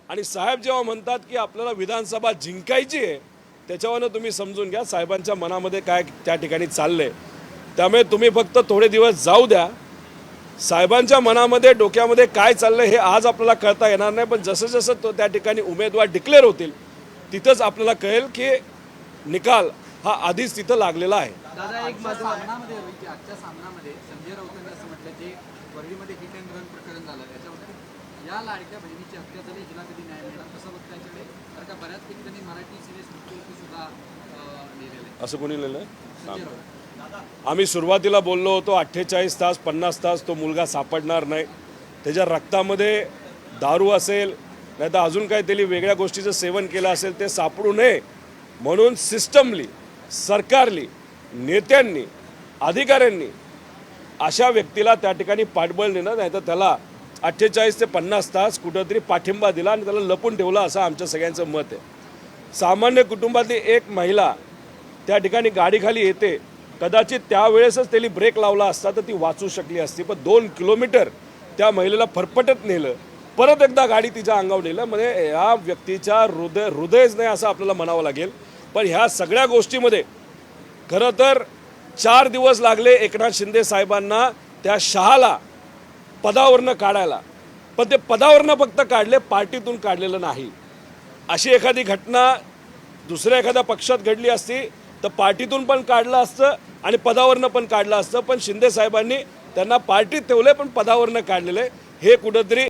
आणि साहेब जेव्हा म्हणतात की आपल्याला विधानसभा जिंकायची आहे, त्याच्यावरनं तुम्ही समजून घ्या साहेबांच्या मनामध्ये काय त्या ठिकाणी चाललंय. त्यामुळे तुम्ही फक्त थोडे दिवस जाऊ द्या. साहेबांच्या मनामध्ये डोक्यामध्ये काय चाललंय हे आज आपल्याला कळता येणार नाही, पण जसं जसं तो त्या ठिकाणी उमेदवार डिक्लेअर होतील तिथंच आपल्याला कळेल की निकाल हा आधीच तिथं लागलेला आहे. दादा एक सामनामध्ये की आजच्या सामनामध्ये संजय राऊतांनी असं म्हटलं जे वरळीमध्ये हिट अँड रन प्रकरण झालं त्याच्यामध्ये या लाडक्या बहिणीची हत्या झाली हिला कधी न्याय मिळणार कसं बघता याच्याकडे, कारण का बऱ्याचपैकी त्यांनी मराठी सिरीज सुद्धा लिहिलेलं आहे. असं कोणी लिहिलं? आम्ही सुरुवातीला बोललो होतो 48 तास 50 तास तो मुलगा सापडणार नाही. त्याच्या रक्तामध्ये दारू असेल नाही तर अजून काही त्याला वेगळ्या गोष्टीचं सेवन केलं असेल ते सापडू नये म्हणून सिस्टमली सरकारली नेत्यांनी अधिकाऱ्यांनी अशा व्यक्तीला त्या ठिकाणी पाठबळ नेणं नाही तर त्याला 48 ते 50 तास कुठंतरी पाठिंबा दिला आणि त्याला लपून ठेवला असं आमच्या सगळ्यांचं मत आहे. सामान्य कुटुंबातली एक महिला त्या ठिकाणी गाडीखाली येते, कदाचित त्यावेळेसच त्याला ब्रेक लावला असता तर ती वाचू शकली असती, पण 2 किलोमीटर त्या महिलेला फरफटत नेलं, परत एकदा गाडी तिच्या अंगावर नेलं. म्हणजे या व्यक्तीच्या हृदयच नाही असं आपल्याला म्हणावं लागेल. पण ह्या सगळ्या गोष्टीमध्ये खरं तर 4 दिवस लागले एकनाथ शिंदे साहेबांना त्या शहाला पदावरनं काढायला, पण ते पदावरनं फक्त काढले, पार्टीतून काढलेलं नाही. अशी एखादी घटना दुसऱ्या एखाद्या पक्षात घडली असती तर पार्टीतून पण काढलं असतं आणि पदावरनं पण काढलं असतं, पण शिंदे साहेबांनी त्यांना पार्टीत ठेवले पण पदावरनं काढलेले. हे कुठंतरी